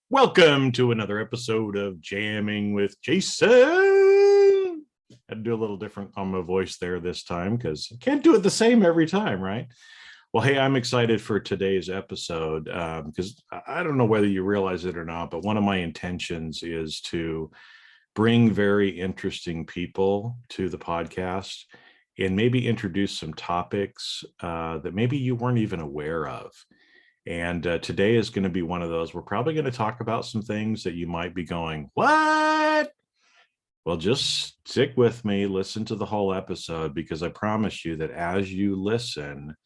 Welcome to another episode of Jamming with Jason. I had to do a little different on my voice there this time because I can't do it the same every time, right? Well, hey, I'm excited for today's episode because I don't know whether you realize it or not, but one of my intentions is to bring very interesting people to the podcast and maybe introduce some topics that maybe you weren't even aware of. And today is going to be one of those. We're probably going to talk about some things that you might be going, what? Well, just stick with me, listen to the whole episode, because I promise you that as you listen,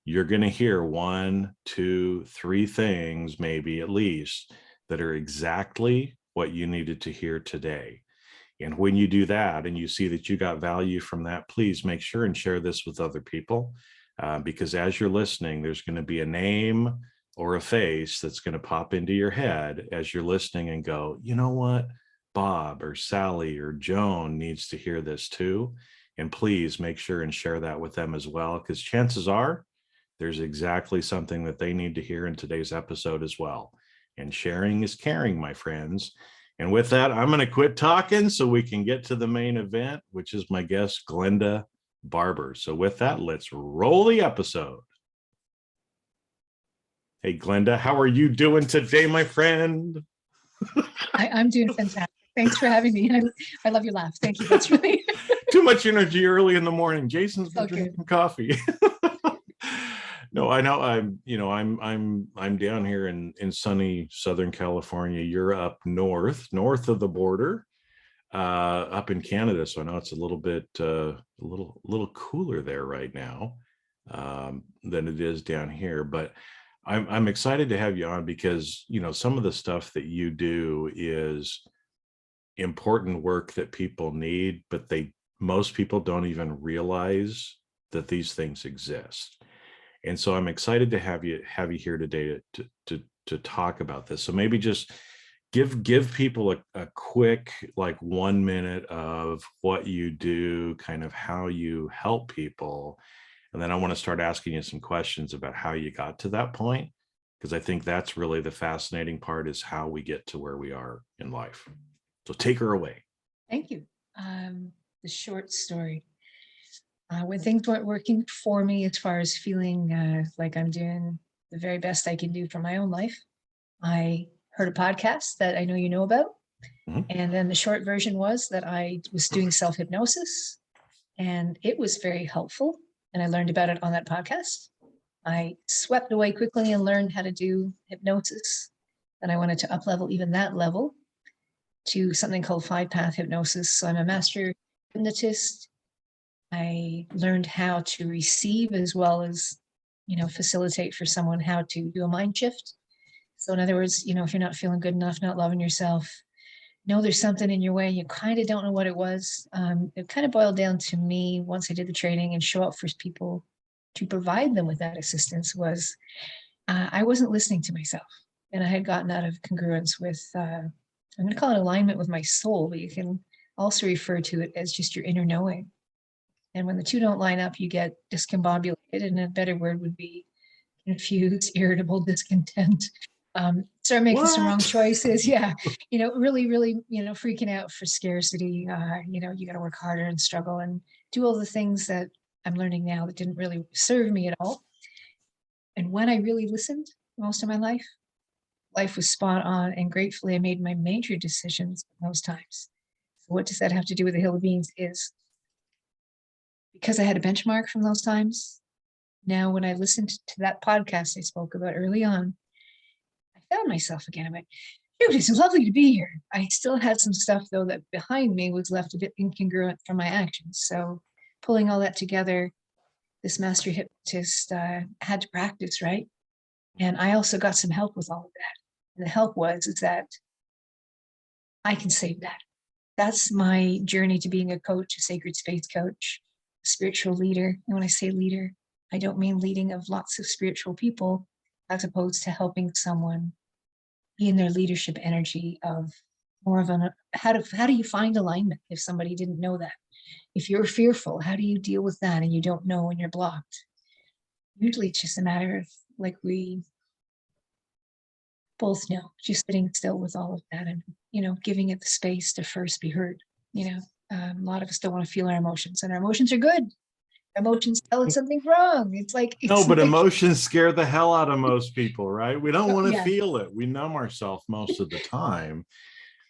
you're going to hear 1, 2, 3 things, maybe at least, that are exactly what you needed to hear today. And when you do that and you see that you got value from that, please make sure and share this with other people. Because as you're listening, there's going to be a name or a face that's going to pop into your head as you're listening and go, you know what? Bob or Sally or Joan needs to hear this too. And please make sure and share that with them as well, because chances are there's exactly something that they need to hear in today's episode as well. And sharing is caring, my friends. And with that, I'm going to quit talking so we can get to the main event, which is my guest, Glenda Barber. So with that, let's roll the episode. Hey, Glenda, how are you doing today, my friend? I'm doing fantastic. Thanks for having me. I love your laugh. Thank you. That's really too much energy early in the morning. Jason's been drinking coffee. No, I know. I'm down here in sunny Southern California. You're up north of the border. Up in Canada, so I know it's a little bit a little cooler there right now than it is down here. But I'm excited to have you on because some of the stuff that you do is important work that people need, but most people don't even realize that these things exist. And so I'm excited to have you here today to talk about this. So maybe just give people a quick 1 minute of what you do, kind of how you help people. And then I want to start asking you some questions about how you got to that point, because I think that's really the fascinating part, is how we get to where we are in life. So take her away. Thank you. The short story. When things weren't working for me as far as feeling like I'm doing the very best I can do for my own life, I heard a podcast that I know you know about. Mm-hmm. And then the short version was that I was doing self-hypnosis, and it was very helpful. And I learned about it on that podcast. I swept away quickly and learned how to do hypnosis. And I wanted to up-level even that level to something called 5-path hypnosis. So I'm a master hypnotist. I learned how to receive as well as, facilitate for someone how to do a mind shift. So in other words, if you're not feeling good enough, not loving yourself, there's something in your way, you kind of don't know what it was. It kind of boiled down to me once I did the training and show up for people to provide them with that assistance was I wasn't listening to myself, and I had gotten out of congruence with, I'm going to call it alignment with my soul, but you can also refer to it as just your inner knowing. And when the two don't line up, you get discombobulated, and a better word would be confused, irritable, discontent. Start making some wrong choices. Yeah. Really, freaking out for scarcity. You got to work harder and struggle and do all the things that I'm learning now that didn't really serve me at all. And when I really listened most of my life was spot on. And gratefully, I made my major decisions in those times. So what does that have to do with the Hill of Beans is because I had a benchmark from those times. Now, when I listened to that podcast I spoke about early on, I found myself again. I went, dude, it's lovely to be here. I still had some stuff, though, that behind me was left a bit incongruent from my actions. So pulling all that together, this master hypnotist had to practice, right? And I also got some help with all of that. And the help is that I can save that. That's my journey to being a coach, a sacred space coach, a spiritual leader. And when I say leader, I don't mean leading of lots of spiritual people, as opposed to helping someone be in their leadership energy of more of how do you find alignment if somebody didn't know that? If you're fearful, how do you deal with that and you don't know when you're blocked? Usually it's just a matter of we both know, just sitting still with all of that and, giving it the space to first be heard. A lot of us don't want to feel our emotions, and our emotions are good. Emotions tell us something's wrong. It's like, No, but emotions scare the hell out of most people, right? We don't want to yeah. feel it. We numb ourselves most of the time.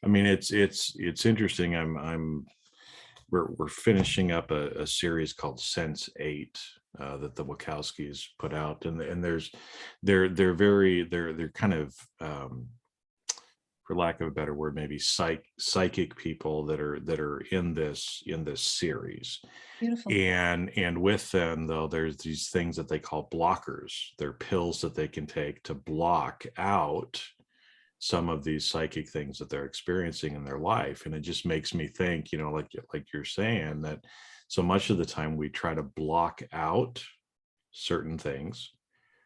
I mean, it's interesting. We're finishing up a series called Sense 8 that the Wachowskis put out, and they're kind of for lack of a better word, maybe psychic people that are in this series. Beautiful. And with them, though, there's these things that they call blockers. They're pills that they can take to block out some of these psychic things that they're experiencing in their life. And it just makes me think, like you're saying, that so much of the time we try to block out certain things.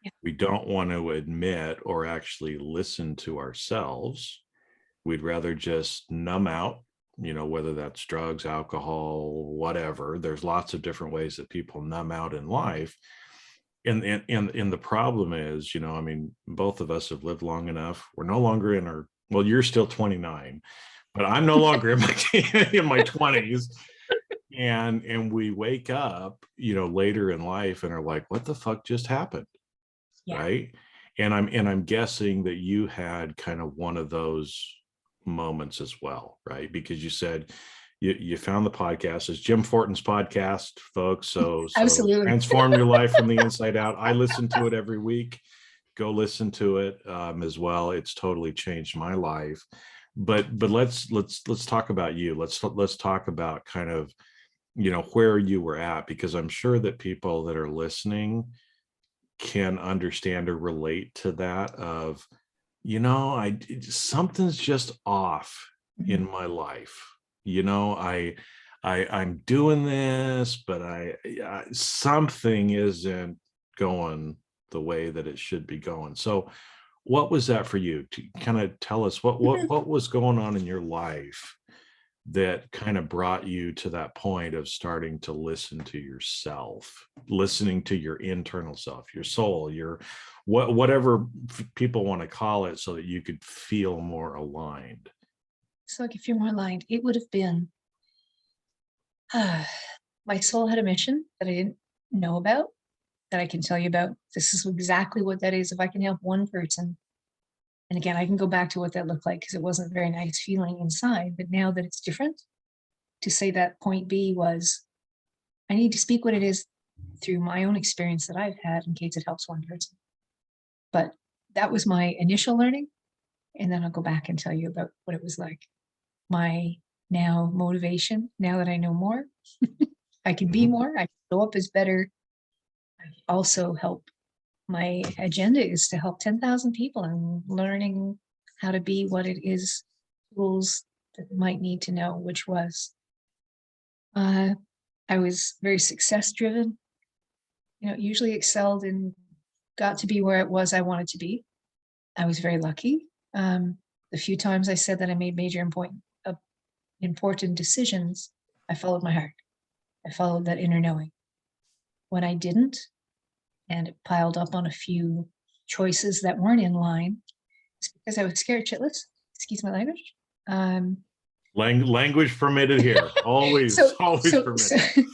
Yeah. We don't want to admit or actually listen to ourselves. We'd rather just numb out, whether that's drugs, alcohol, whatever. There's lots of different ways that people numb out in life. And the problem is, I mean, both of us have lived long enough. We're no longer in our, well, you're still 29, but I'm no longer in my 20s. And we wake up, later in life and are like, what the fuck just happened? Yeah. Right. And I'm guessing that you had kind of one of those moments as well, right? Because you said you found the podcast. It's Jim Fortin's podcast, folks. So Absolutely. transform your life from the inside out. I listen to it every week. Go listen to it as well. It's totally changed my life. But let's talk about you. Let's talk about kind of, where you were at, because I'm sure that people that are listening can understand or relate to that of, something's just off in my life. I'm doing this, but something isn't going the way that it should be going. So what was that for you? To kind of tell us what was going on in your life that kind of brought you to that point of starting to listen to yourself, listening to your internal self, your soul, your whatever people want to call it, so that you could feel more aligned? So like, if you're more aligned, it would have been, my soul had a mission that I didn't know about, that I can tell you about. This is exactly what that is. If I can help one person, and again, I can go back to what that looked like, because it wasn't a very nice feeling inside, but now that it's different, to say that point B was, I need to speak what it is through my own experience that I've had, in case it helps one person. But that was my initial learning. And then I'll go back and tell you about what it was like. My now motivation, now that I know more, I can be more, I can show up as better. I can also help. My agenda is to help 10,000 people and learning how to be what it is, tools that they might need to know, which was, I was very success driven, usually excelled and got to be where it was I wanted to be. I was very lucky. The few times I said that I made major important decisions, I followed my heart. I followed that inner knowing. When I didn't, and it piled up on a few choices that weren't in line, it's because I was scared shitless. Excuse my language. Language permitted here. Always permitted.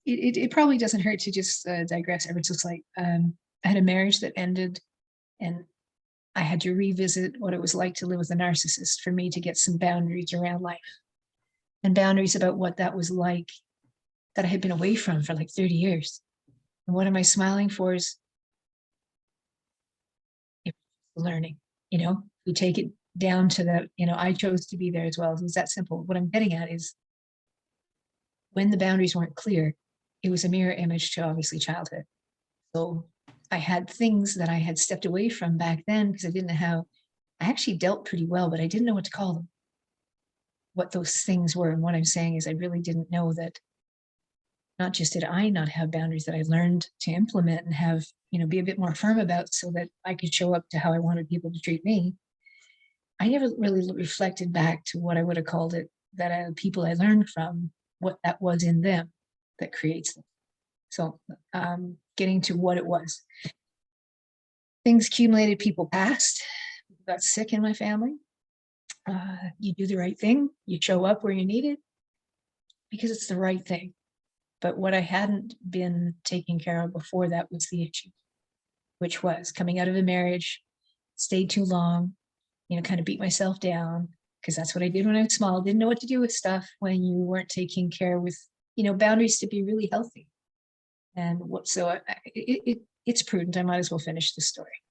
It probably doesn't hurt to just digress ever so slight. I had a marriage that ended, and I had to revisit what it was like to live with a narcissist for me to get some boundaries around life, and boundaries about what that was like, that I had been away from for like 30 years. And what am I smiling for is learning. We take it down to the, I chose to be there as well. It was that simple. What I'm getting at is, when the boundaries weren't clear, it was a mirror image to obviously childhood. So I had things that I had stepped away from back then because I didn't know how. I actually dealt pretty well, but I didn't know what to call them, what those things were. And what I'm saying is, I really didn't know that. Not just did I not have boundaries that I learned to implement and have, be a bit more firm about, so that I could show up to how I wanted people to treat me. I never really reflected back to what I would have called it, that people I learned from, what that was in them that creates them. So getting to what it was. things accumulated, people passed, people got sick in my family. You do the right thing, you show up where you needed because it's the right thing. But what I hadn't been taking care of before that was the issue, which was coming out of a marriage, stayed too long, kind of beat myself down, because that's what I did when I was small. Didn't know what to do with stuff when you weren't taking care with, boundaries to be really healthy. And it's prudent. I might as well finish the story.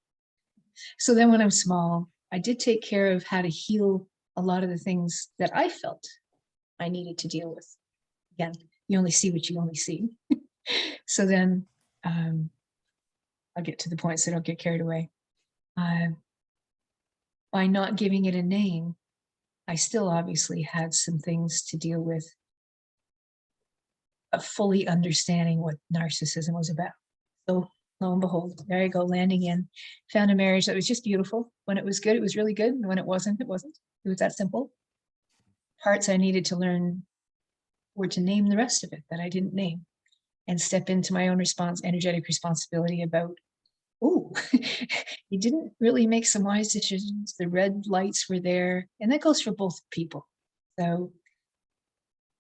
So then when I'm small, I did take care of how to heal a lot of the things that I felt I needed to deal with. Again, you only see what you only see. So then I'll get to the point so I don't get carried away. By not giving it a name, I still obviously had some things to deal with, fully understanding what narcissism was about. So lo and behold, there I go, landing in, found a marriage that was just beautiful. When it was good, it was really good. And when it wasn't, it wasn't. It was that simple. Parts I needed to learn were to name the rest of it that I didn't name, and step into my own energetic responsibility about, you didn't really make some wise decisions. The red lights were there. And that goes for both people. So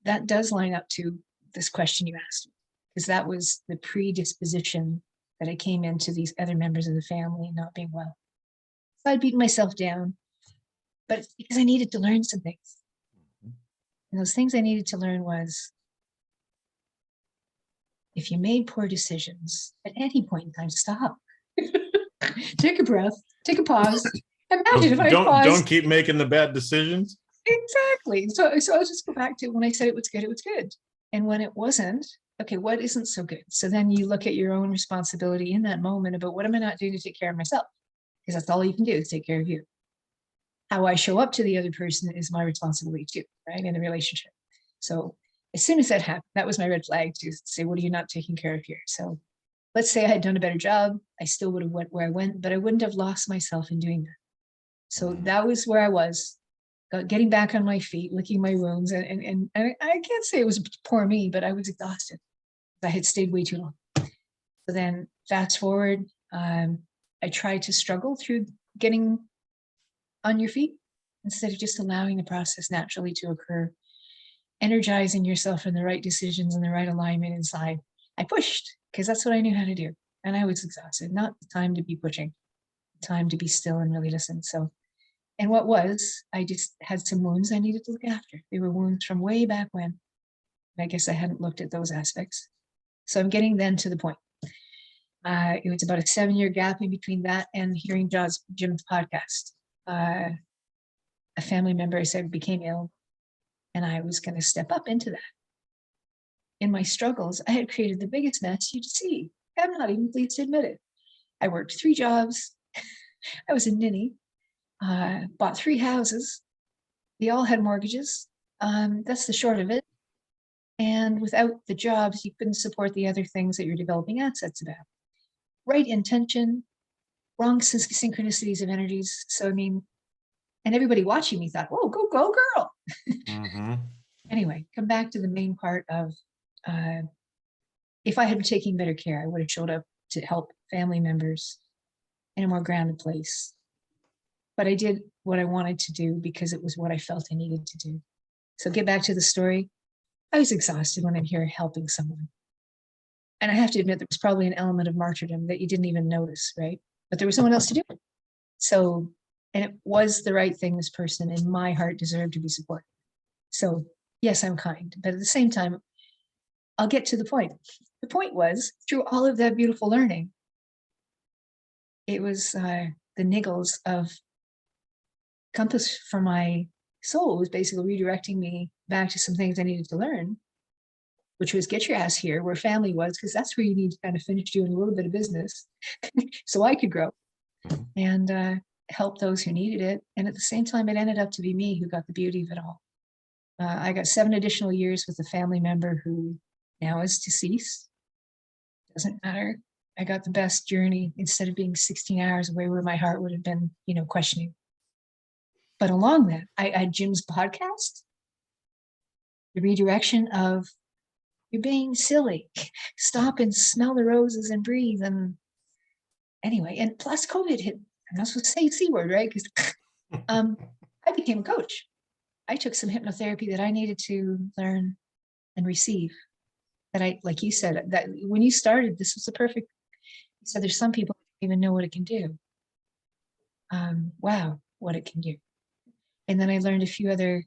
that does line up to this question you asked, because that was the predisposition that I came into these other members of the family not being well. So I'd beaten myself down, but it's because I needed to learn some things. And those things I needed to learn was, if you made poor decisions at any point in time, stop. Take a breath, take a pause. Imagine if I paused. Don't keep making the bad decisions. Exactly. So I'll just go back to when I said it was good, it was good. And when it wasn't, okay, what isn't so good? So then you look at your own responsibility in that moment about, what am I not doing to take care of myself? Because that's all you can do is take care of you. How I show up to the other person is my responsibility too, right? In the relationship. So as soon as that happened, that was my red flag to say, what are you not taking care of here? So let's say I had done a better job, I still would have went where I went, but I wouldn't have lost myself in doing that. So that was where I was, getting back on my feet, licking my wounds. And I can't say it was poor me, but I was exhausted. I had stayed way too long. So then fast forward, I tried to struggle through getting on your feet instead of just allowing the process naturally to occur, energizing yourself in the right decisions and the right alignment inside. I pushed because that's what I knew how to do. And I was exhausted, not the time to be pushing, time to be still and really listen. So, and what was, I just had some wounds I needed to look after. They were wounds from way back when. I guess I hadn't looked at those aspects. So I'm getting then to the point. It was about a 7-year gap in between that and hearing Jim's podcast. A family member, I said, became ill, and I was going to step up into that. In my struggles, I had created the biggest mess you'd see. I'm not even pleased to admit it. I worked 3 jobs. I was a ninny. Bought 3 houses. They all had mortgages. That's the short of it. And without the jobs, you couldn't support the other things that you're developing assets about. Right intention, wrong synchronicities of energies. So, I mean, and everybody watching me thought, whoa, go girl. Mm-hmm. Anyway, come back to the main part of, if I had been taking better care, I would have showed up to help family members in a more grounded place. But I did what I wanted to do because it was what I felt I needed to do. So get back to the story. I was exhausted when I'm here helping someone. And I have to admit, there was probably an element of martyrdom that you didn't even notice, right? But there was someone else to do it. So, and it was the right thing. This person in my heart deserved to be supported. So yes, I'm kind, but at the same time, I'll get to the point. The point was, through all of that beautiful learning, it was the niggles of compass for my soul was basically redirecting me back to some things I needed to learn, which was get your ass here where family was, because that's where you need to kind of finish doing a little bit of business so I could grow and help those who needed it. And at the same time, it ended up to be me who got the beauty of it all. I got 7 additional years with a family member who now is deceased. Doesn't matter. I got the best journey instead of being 16 hours away where my heart would have been, questioning. But along that, I had Jim's podcast, the redirection of, you're being silly. Stop and smell the roses and breathe. And anyway, and plus COVID hit. I'm not supposed to say C word, right? Because I became a coach. I took some hypnotherapy that I needed to learn and receive. That I, like you said, that when you started, this was the perfect. You said there's some people who don't even know what it can do. Wow, what it can do. And then I learned a few other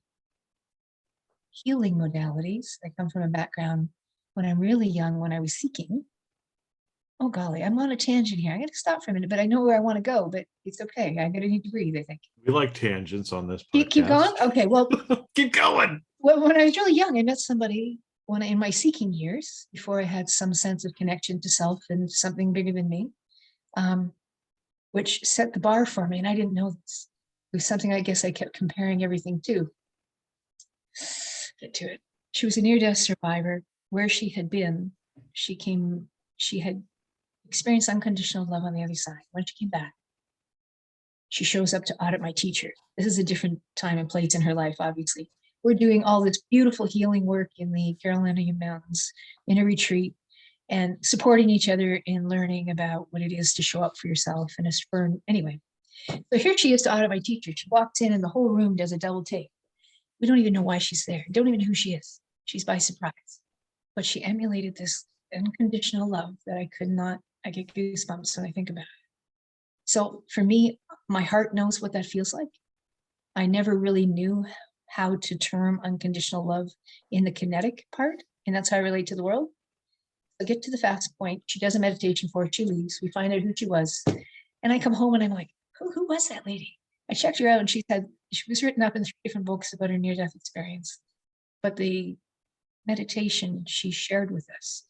healing modalities. I come from a background when I'm really young, when I was seeking. Oh golly, I'm on a tangent here. I got to stop for a minute, but I know where I want to go, but it's okay. I'm gonna need to breathe, I think. We like tangents on this podcast. Keep going? Okay, well, keep going. Well, when I was really young, I met somebody in my seeking years, before I had some sense of connection to self and something bigger than me, which set the bar for me. And I didn't know this. It was something I guess I kept comparing everything to. Get to it. She was a near-death survivor. Where she had been, she had experienced unconditional love on the other side. When she came back, she shows up to audit my teacher. This is a different time and place in her life, obviously. We're doing all this beautiful healing work in the Carolina Mountains in a retreat and supporting each other in learning about what it is to show up for yourself and affirm. Anyway, so here she is to audit my teacher. She walks in and the whole room does a double take. We don't even know why she's there. Don't even know who she is. She's by surprise. But she emulated this unconditional love that I get goosebumps when I think about it. So for me, my heart knows what that feels like. I never really knew how to term unconditional love in the kinetic part, and that's how I relate to the world. I get to the fast point. She does a meditation for her. She leaves. We find out who she was. And I come home and I'm like, who was that lady? I checked her out and she was written up in 3 different books about her near-death experience. But the meditation she shared with us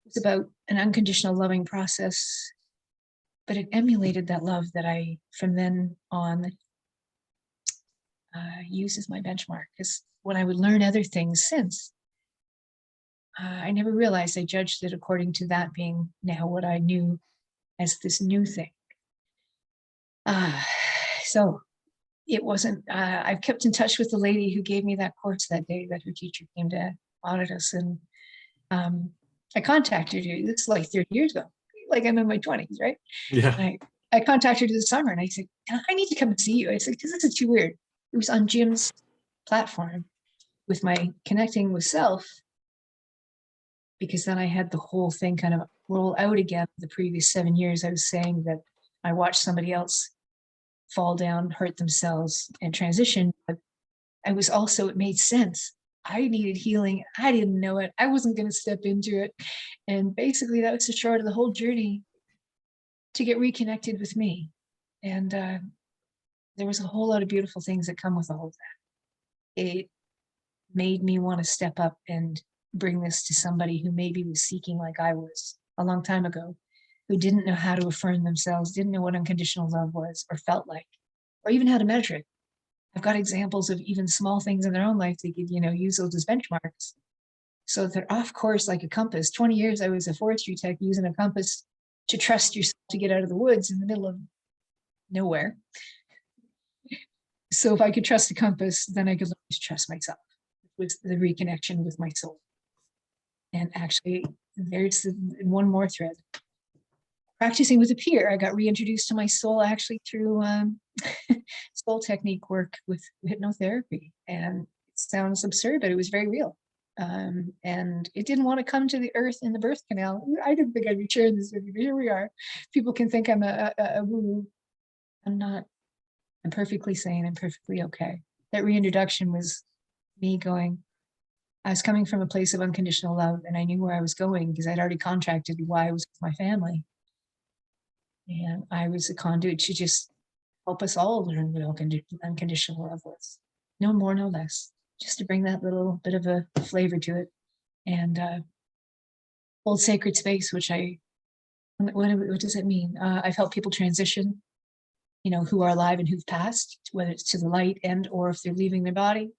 was about an unconditional loving process, but it emulated that love that I, from then on, use as my benchmark. Because when I would learn other things since, I never realized I judged it according to that being now what I knew as this new thing. So it wasn't, I've kept in touch with the lady who gave me that course that day that her teacher came to audit us. And I contacted her. This is like 30 years ago. Like I'm in my 20s, right? Yeah. I contacted her this summer and I said, I need to come and see you. I said, because this is too weird. It was on Jim's platform with my connecting with self, because then I had the whole thing kind of roll out again. The previous 7 years, I was saying that I watched somebody else fall down, hurt themselves, and transition. But I was also, it made sense. I needed healing. I didn't know it. I wasn't going to step into it. And basically, that was the short of the whole journey to get reconnected with me. And there was a whole lot of beautiful things that come with all of that. It made me want to step up and bring this to somebody who maybe was seeking like I was a long time ago, who didn't know how to affirm themselves, didn't know what unconditional love was or felt like, or even how to measure it. I've got examples of even small things in their own life they could, use those as benchmarks. So they're off course like a compass. 20 years I was a forestry tech using a compass to trust yourself to get out of the woods in the middle of nowhere. So if I could trust the compass, then I could learn to trust myself. It was the reconnection with my soul. And actually, there's one more thread. Practicing with a peer, I got reintroduced to my soul actually through soul technique work with hypnotherapy. And it sounds absurd, but it was very real. And it didn't want to come to the earth in the birth canal. I didn't think I'd be sharing this with you, but here we are. People can think I'm a woo-woo. I'm not. I'm perfectly sane. I'm perfectly okay. That reintroduction was me going, I was coming from a place of unconditional love, and I knew where I was going because I'd already contracted why I was with my family. And I was a conduit to just help us all learn what unconditional love was. No more, no less. Just to bring that little bit of a flavor to it. And hold sacred space, which what does that mean? I've helped people transition, who are alive and who've passed, whether it's to the light and or if they're leaving their body.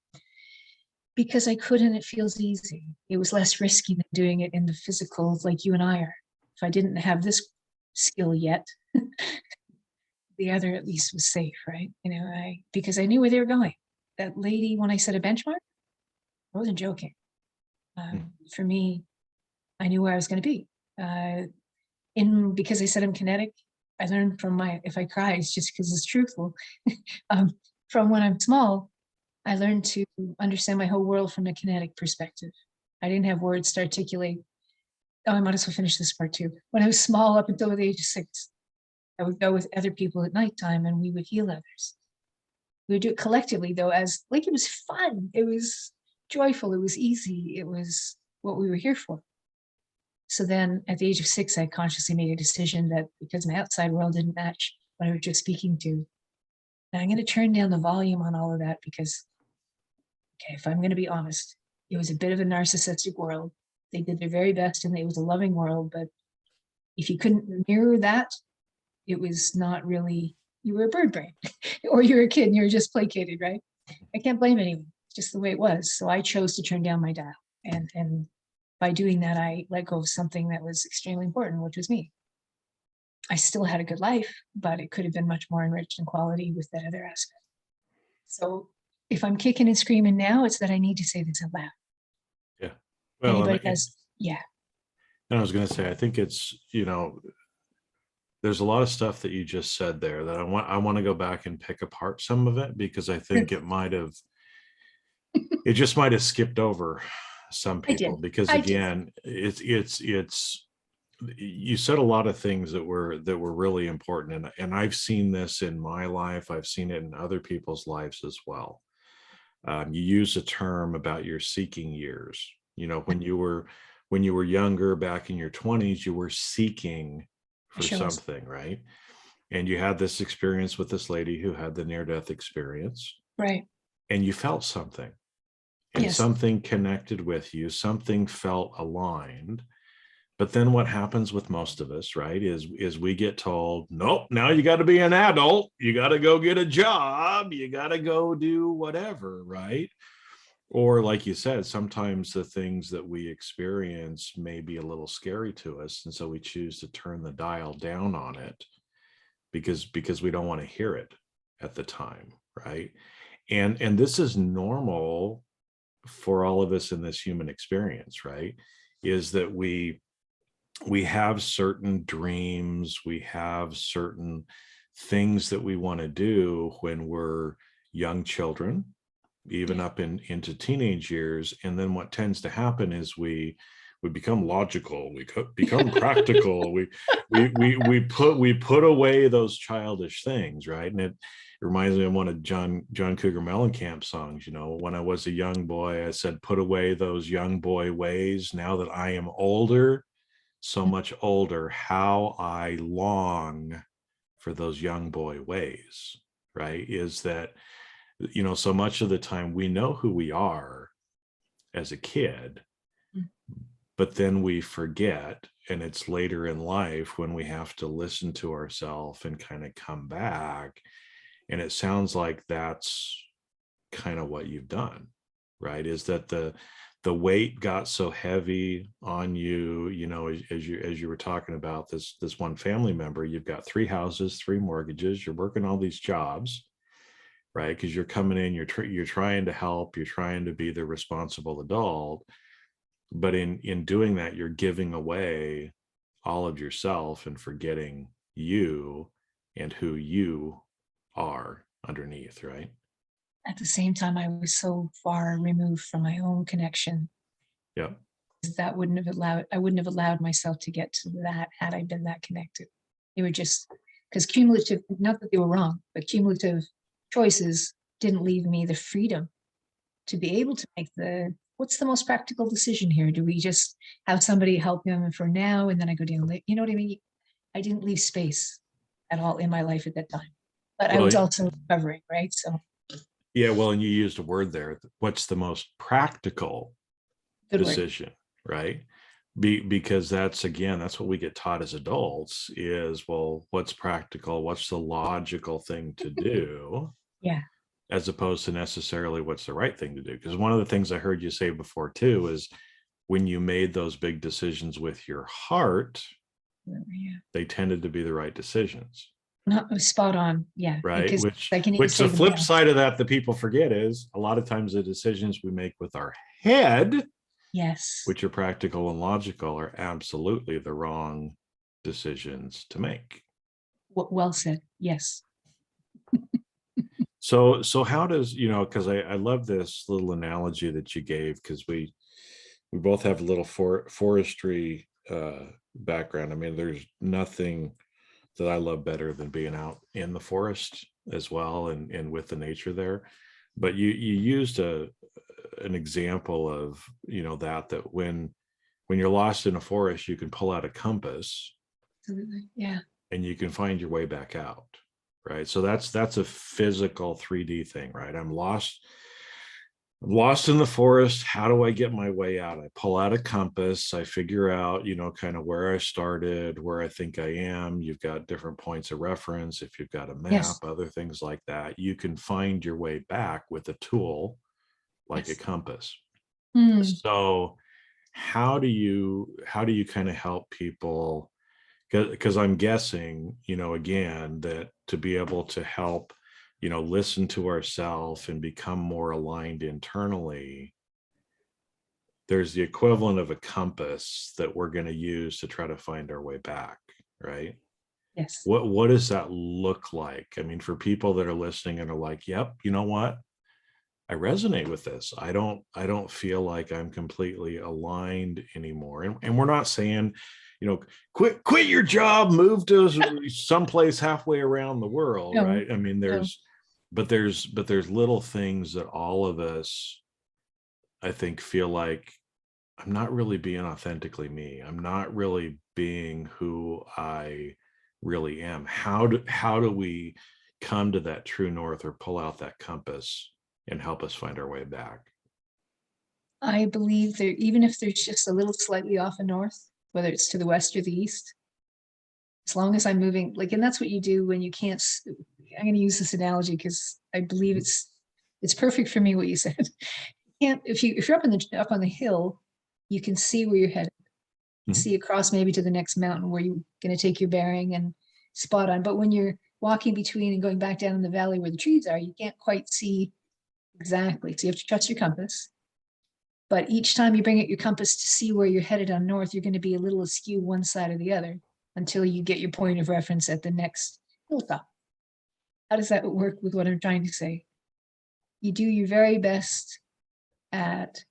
Because I could, and it feels easy. It was less risky than doing it in the physical, like you and I are. If I didn't have this skill yet, the other at least was safe, right? Because I knew where they were going. That lady, when I set a benchmark, I wasn't joking. For me, I knew where I was going to be. because I said I'm kinetic, I learned from if I cry, it's just because it's truthful. From when I'm small, I learned to understand my whole world from a kinetic perspective. I didn't have words to articulate. Oh, I might as well finish this part too. When I was small, up until the age of 6, I would go with other people at nighttime and we would heal others. We would do it collectively, though, as like it was fun. It was joyful. It was easy. It was what we were here for. So then at the age of 6, I consciously made a decision that because my outside world didn't match what I was just speaking to, and I'm going to turn down the volume on all of that because, okay, if I'm going to be honest, it was a bit of a narcissistic world. They did their very best and it was a loving world, but if you couldn't mirror that, it was not really, you were a bird brain or you're a kid and you're just placated, right? I can't blame anyone. It's just the way it was. So I chose to turn down my dial. And by doing that, I let go of something that was extremely important, which was me. I still had a good life, but it could have been much more enriched in quality with that other aspect. So if I'm kicking and screaming now, it's that I need to say this out loud. Yeah. Well, Anybody has, yeah. And I was going to say, I think it's, there's a lot of stuff that you just said there that I want to go back and pick apart some of it, because I think it just might have skipped over some people, because again, it's you said a lot of things that were really important, and I've seen this in my life. I've seen it in other people's lives as well. You use a term about your seeking years. When you were younger, back in your 20s, you were seeking for something, right? And you had this experience with this lady who had the near-death experience, right? And you felt something, and something connected with you, something felt aligned. But then what happens with most of us, right, is we get told, nope, now you got to be an adult, you got to go get a job, you got to go do whatever, right? Or like you said, sometimes the things that we experience may be a little scary to us, and so we choose to turn the dial down on it because we don't want to hear it at the time, right? And this is normal for all of us in this human experience, right? Is that we have certain dreams, we have certain things that we want to do when we're young children, even up into teenage years. And then what tends to happen is we become logical, we become practical, we put away those childish things, right? And it reminds me of one of John Cougar Mellencamp songs. When I was a young boy, I said, put away those young boy ways. Now that I am older, so much older, how I long for those young boy ways, right? Is that, so much of the time we know who we are as a kid, but then we forget, and it's later in life when we have to listen to ourselves and kind of come back. And it sounds like that's kind of what you've done, right? Is that the weight got so heavy on you, as you were talking about this one family member. You've got 3 houses, 3 mortgages, you're working all these jobs, right? Because you're coming in, you're trying to help, you're trying to be the responsible adult, but in doing that, you're giving away all of yourself and forgetting you and who you are underneath, right? At the same time, I was so far removed from my own connection. Yeah. I wouldn't have allowed myself to get to that had I been that connected. They were just, because cumulative, not that they were wrong, but cumulative choices didn't leave me the freedom to be able to make what's the most practical decision here? Do we just have somebody help him for now and then I go down? You know what I mean? I didn't leave space at all in my life at that time, but I was also recovering, right? So. Yeah, well, and you used a word there. What's the most practical decision, right? Because that's what we get taught as adults is, well, what's practical? What's the logical thing to do? Yeah. As opposed to necessarily what's the right thing to do. Because one of the things I heard you say before too is when you made those big decisions with your heart, they tended to be the right decisions. Not spot on. Yeah. Right. Which the flip side of that people forget is a lot of times the decisions we make with our head, yes, which are practical and logical, are absolutely the wrong decisions to make. Well said. Yes. So how does, because I love this little analogy that you gave, because we both have a little forestry background. I mean, there's nothing that I love better than being out in the forest as well, and with the nature there. But you used an example of, that when you're lost in a forest, you can pull out a compass. Absolutely. Yeah. And you can find your way back out, right? So that's a physical 3D thing, right? I'm lost in the forest. How do I get my way out? I pull out a compass. I figure out, kind of where I started, where I think I am. You've got different points of reference. If you've got a map, Yes. other things like that, you can find your way back with a tool like a compass. So how do you kind of help people? Because I'm guessing, again, that to be able to help, listen to ourselves and become more aligned internally, there's the equivalent of a compass that we're going to use to try to find our way back, right? Yes. What does that look like? I mean, for people that are listening and are like, yep, you know what? I resonate with this. I don't feel like I'm completely aligned anymore. And we're not saying, quit your job, move to someplace halfway around the world, No, right? I mean, there's little things that all of us, I think, feel like I'm not really being authentically me. I'm not really being who I really am. How do we come to that true north, or pull out that compass and help us find our way back? I believe that even if there's just a little slightly off and north, whether it's to the west or the east, as long as I'm moving, like, and that's what you do when you can't. I'm going to use this analogy because I believe it's perfect for me what you said. If you're up on the hill, you can see where you're headed. You see across maybe to the next mountain where you're going to take your bearing and spot on. But when you're walking between and going back down in the valley where the trees are, you can't quite see exactly. So you have to trust your compass. But each time you bring out your compass to see where you're headed on north, you're going to be a little askew one side or the other until you get your point of reference at the next hilltop. How does that work with what I'm trying to say? You do your very best at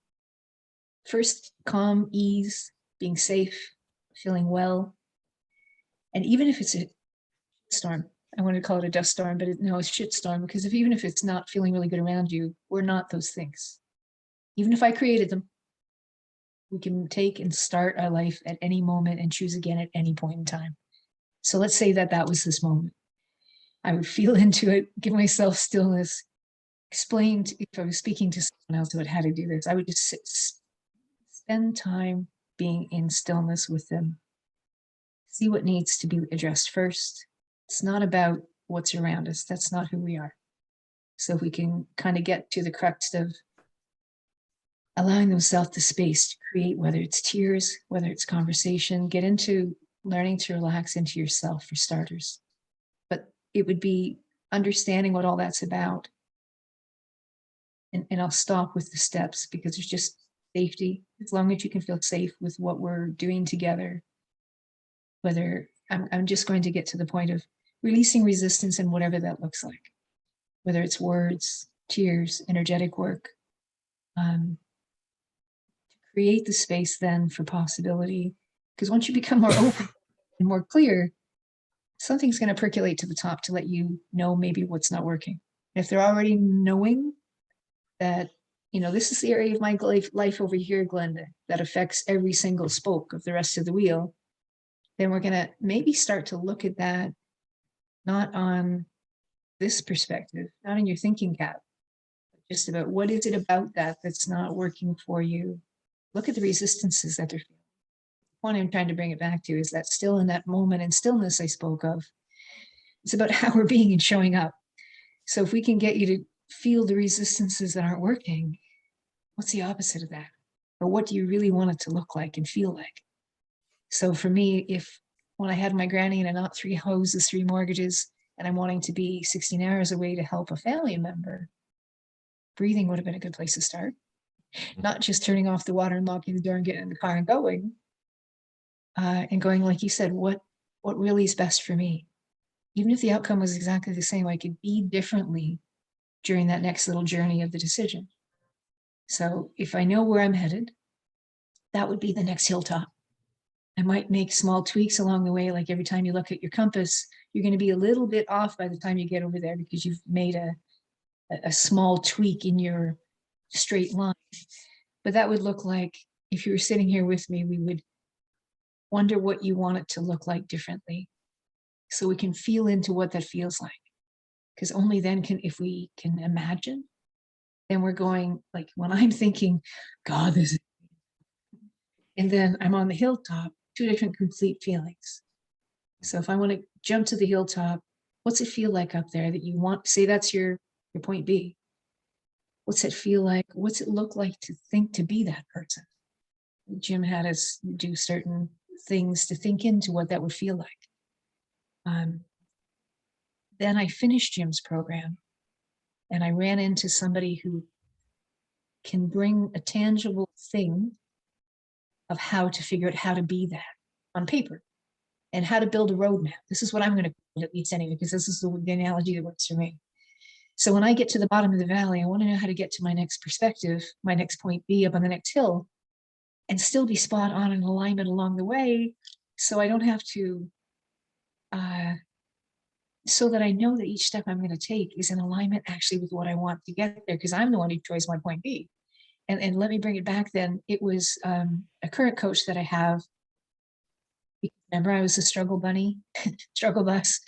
first calm, ease, being safe, feeling well. And even if it's a storm, I want to call it a dust storm, but no, it's shit storm, because even if it's not feeling really good around you, we're not those things. Even if I created them, we can take and start our life at any moment and choose again at any point in time. So let's say that was this moment. I would feel into it, give myself stillness, explain if I was speaking to someone else about how to do this, I would just spend time being in stillness with them, see what needs to be addressed first. It's not about what's around us. That's not who we are. So if we can kind of get to the crux of allowing themselves the space to create, whether it's tears, whether it's conversation, get into learning to relax into yourself for starters. But it would be understanding what all that's about. And I'll stop with the steps because it's just safety. As long as you can feel safe with what we're doing together, whether I'm just going to get to the point of releasing resistance and whatever that looks like, whether it's words, tears, energetic work, create the space then for possibility. Because once you become more open and more clear, something's going to percolate to the top to let you know maybe what's not working. If they're already knowing that, this is the area of my life over here, Glenda, that affects every single spoke of the rest of the wheel, then we're going to maybe start to look at that not on this perspective, not in your thinking cap, but just about what is it about that that's not working for you. Look at the resistances that they're feeling. The point I'm trying to bring it back to is that still in that moment in stillness I spoke of, it's about how we're being and showing up. So if we can get you to feel the resistances that aren't working, what's the opposite of that? Or what do you really want it to look like and feel like? So for me, when I had my granny and I not 3 houses, 3 mortgages, and I'm wanting to be 16 hours away to help a family member, breathing would have been a good place to start. Not just turning off the water and locking the door and getting in the car and going. And going, like you said, what what really is best for me. Even if the outcome was exactly the same, I could be differently during that next little journey of the decision. So if I know where I'm headed, that would be the next hilltop. I might make small tweaks along the way. Like every time you look at your compass, you're going to be a little bit off by the time you get over there because you've made a small tweak in your straight line. But that would look like, if you were sitting here with me, we would wonder what you want it to look like differently, so we can feel into what that feels like. Because only then if we can imagine, then we're going, like when I'm thinking, God, this is, and then I'm on the hilltop, two different complete feelings. So if I want to jump to the hilltop, what's it feel like up there that you want? Say that's your point B. What's it feel like? What's it look like to think to be that person? Jim had us do certain things to think into what that would feel like. Then I finished Jim's program and I ran into somebody who can bring a tangible thing of how to figure out how to be that on paper and how to build a roadmap. This is what I'm going to call it, at least anyway, because this is the analogy that works for me. So when I get to the bottom of the valley, I want to know how to get to my next perspective, my next point B up on the next hill, and still be spot on in alignment along the way. So I don't have to, so that I know that each step I'm going to take is in alignment actually with what I want to get there, because I'm the one who chose my point B. And let me bring it back then. It was a current coach that I have. Remember, I was a struggle bunny, struggle bus.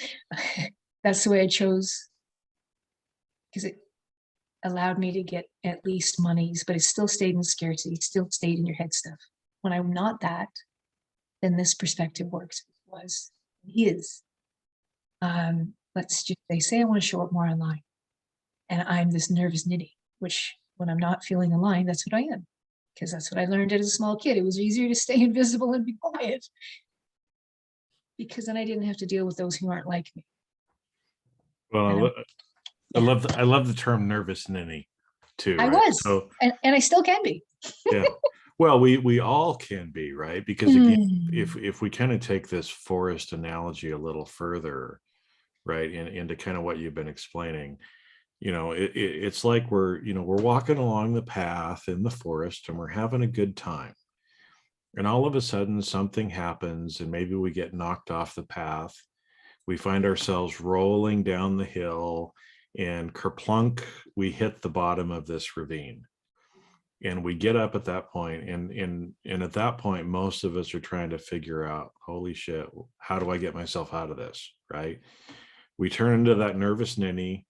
That's the way I chose, because it allowed me to get at least monies, but it still stayed in scarcity, still stayed in your head stuff. When I'm not that, then this perspective works. Was, is. Let's just say I want to show up more online, and I'm this nervous nitty, which when I'm not feeling aligned, that's what I am, because that's what I learned as a small kid. It was easier to stay invisible and be quiet, because then I didn't have to deal with those who aren't like me. Well, I love the term nervous ninny too. I right? was, So and I still can be. yeah, well, we all can be, right? Because again, if we kind of take this forest analogy a little further, right, into kind of what you've been explaining, it's like we're walking along the path in the forest and we're having a good time, and all of a sudden something happens and maybe we get knocked off the path. We find ourselves rolling down the hill and kerplunk, we hit the bottom of this ravine. And we get up at that point, and at that point, most of us are trying to figure out, holy shit, how do I get myself out of this, right? We turn into that nervous ninny.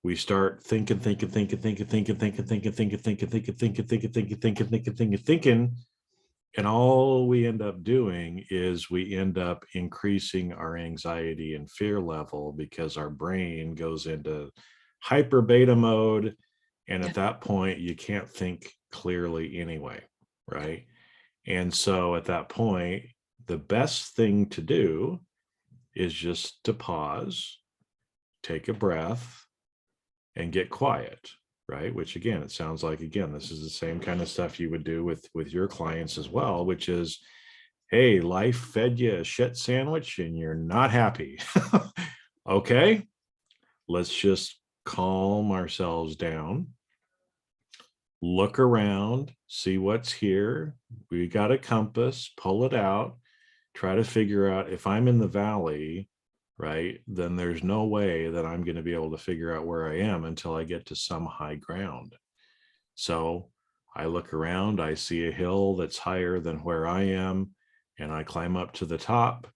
We start thinking, and all we end up doing is we end up increasing our anxiety and fear level, because our brain goes into hyper beta mode. And at that point, you can't think clearly anyway, right? And so at that point, the best thing to do is just to pause, take a breath, and get quiet, right? Which again, it sounds like, again, this is the same kind of stuff you would do with your clients as well, which is, hey, life fed you a shit sandwich and you're not happy. Okay, let's just calm ourselves down, look around, see what's here. We got a compass, pull it out, try to figure out, if I'm in the valley, right, then there's no way that I'm going to be able to figure out where I am until I get to some high ground. So I look around, I see a hill that's higher than where I am, and I climb up to the top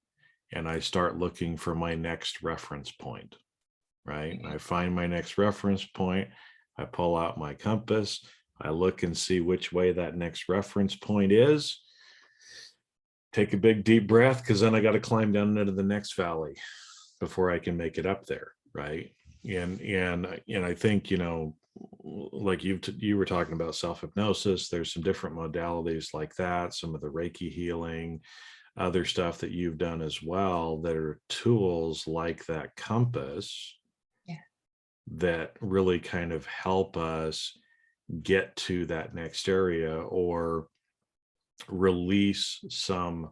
and I start looking for my next reference point, right? And I find my next reference point, I pull out my compass, I look and see which way that next reference point is, take a big deep breath, because then I got to climb down into the next valley before I can make it up there, right? And I think, like you were talking about self-hypnosis, there's some different modalities like that, some of the Reiki healing, other stuff that you've done as well, that are tools like that compass that really kind of help us get to that next area, or release some